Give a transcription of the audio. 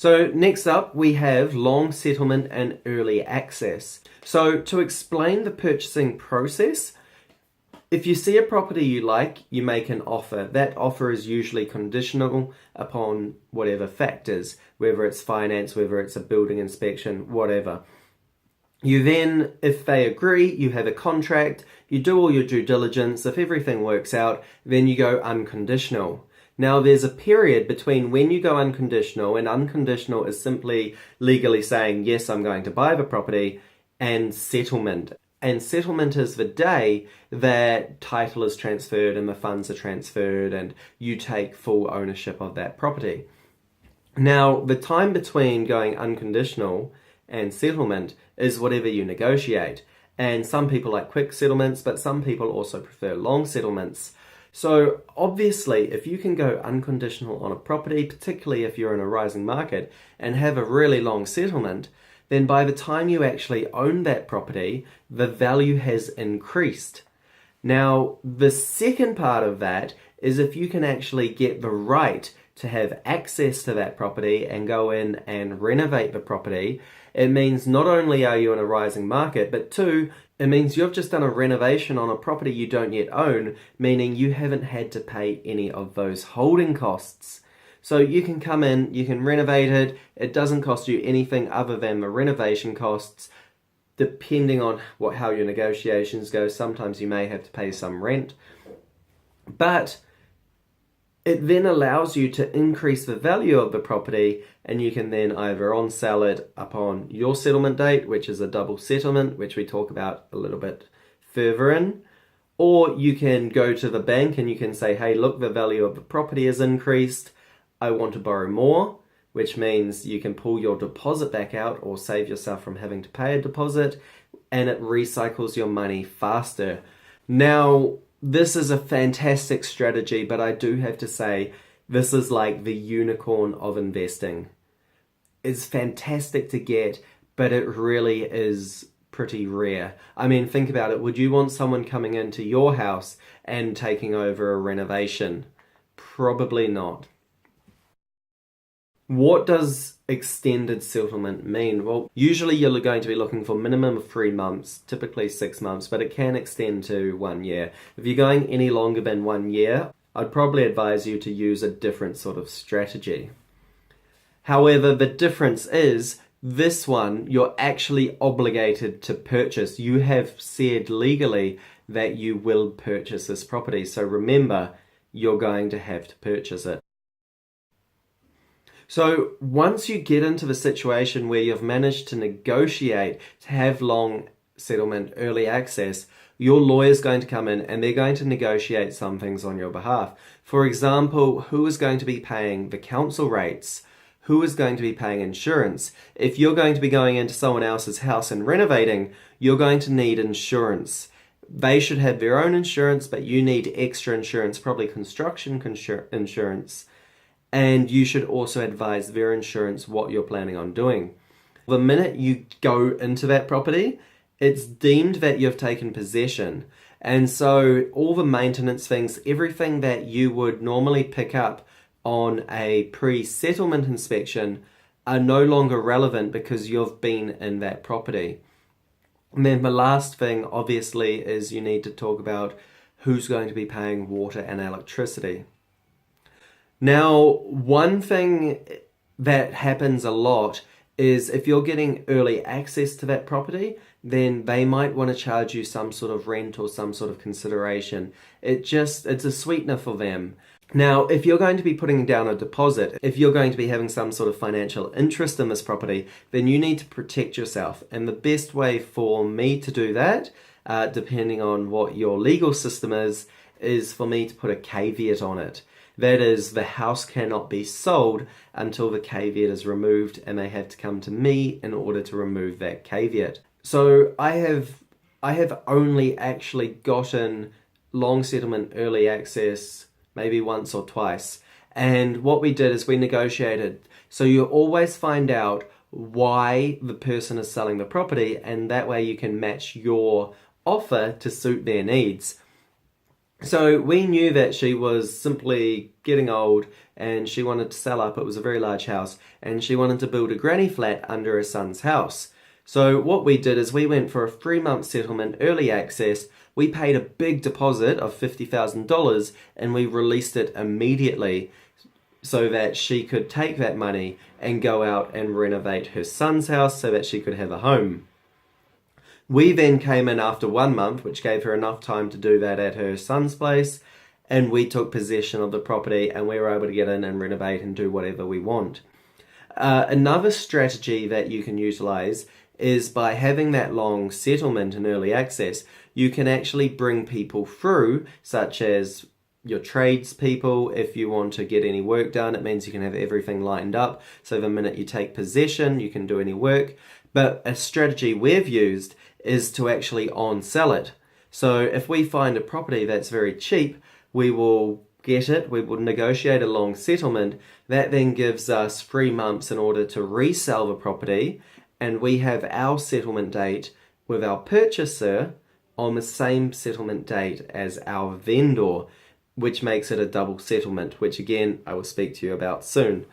So next up, we have long settlement and early access. So to explain the purchasing process, if you see a property you like, you make an offer. That offer is usually conditional upon whatever factors, whether it's finance, whether it's a building inspection, whatever. You then, if they agree, you have a contract, you do all your due diligence. If everything works out, then you go unconditional. Now, there's a period between when you go unconditional, and unconditional is simply legally saying, yes, I'm going to buy the property, and settlement. And settlement is the day that title is transferred and the funds are transferred and you take full ownership of that property. Now, the time between going unconditional and settlement is whatever you negotiate. And some people like quick settlements, but some people also prefer long settlements. So obviously, if you can go unconditional on a property, particularly if you're in a rising market, and have a really long settlement, then by the time you actually own that property, the value has increased. Now, the second part of that is if you can actually get the right to have access to that property and go in and renovate the property, it means not only are you in a rising market, but two, it means you've just done a renovation on a property you don't yet own, meaning you haven't had to pay any of those holding costs. So you can come in, you can renovate it, it doesn't cost you anything other than the renovation costs. Depending on how your negotiations go, sometimes you may have to pay some rent. But it then allows you to increase the value of the property, and you can then either on-sell it upon your settlement date, which is a double settlement, which we talk about a little bit further in, or you can go to the bank and you can say, hey, look, the value of the property has increased, I want to borrow more, which means you can pull your deposit back out or save yourself from having to pay a deposit, and it recycles your money faster. Now, this is a fantastic strategy, but I do have to say, this is like the unicorn of investing. It's fantastic to get, but it really is pretty rare. I mean, think about it. Would you want someone coming into your house and taking over a renovation? Probably not. What does extended settlement mean? Well, usually you're going to be looking for minimum of 3 months, typically 6 months, but it can extend to 1 year. If you're going any longer than 1 year, I'd probably advise you to use a different sort of strategy. However, the difference is this one, you're actually obligated to purchase. You have said legally that you will purchase this property. So remember, you're going to have to purchase it. So once you get into the situation where you've managed to negotiate to have long settlement, early access, your lawyer's going to come in and they're going to negotiate some things on your behalf. For example, who is going to be paying the council rates? Who is going to be paying insurance? If you're going to be going into someone else's house and renovating, you're going to need insurance. They should have their own insurance, but you need extra insurance, probably construction insurance. And you should also advise their insurance what you're planning on doing. The minute you go into that property, it's deemed that you've taken possession. And so all the maintenance things, everything that you would normally pick up on a pre-settlement inspection are no longer relevant because you've been in that property. And then the last thing, obviously, is you need to talk about who's going to be paying water and electricity. Now, one thing that happens a lot is if you're getting early access to that property, then they might want to charge you some sort of rent or some sort of consideration. It's a sweetener for them. Now, if you're going to be putting down a deposit, if you're going to be having some sort of financial interest in this property, then you need to protect yourself. And the best way for me to do that, depending on what your legal system is for me to put a caveat on it. That is, the house cannot be sold until the caveat is removed, and they have to come to me in order to remove that caveat. So I have only actually gotten long settlement, early access, maybe once or twice. And what we did is we negotiated. So you always find out why the person is selling the property, and that way you can match your offer to suit their needs. So we knew that she was simply getting old and she wanted to sell up. It was a very large house and she wanted to build a granny flat under her son's house. So what we did is we went for a 3-month settlement, early access. We paid a big deposit of $50,000 and we released it immediately so that she could take that money and go out and renovate her son's house so that she could have a home. We then came in after 1 month, which gave her enough time to do that at her son's place, and we took possession of the property and we were able to get in and renovate and do whatever we want. Another strategy that you can utilize is by having that long settlement and early access, you can actually bring people through, such as your tradespeople. If you want to get any work done, it means you can have everything lined up. So the minute you take possession, you can do any work. But a strategy we've used is to actually on-sell it. So if we find a property that's very cheap, we will get it, we will negotiate a long settlement. That then gives us 3 months in order to resell the property, and we have our settlement date with our purchaser on the same settlement date as our vendor, which makes it a double settlement, which again I will speak to you about soon.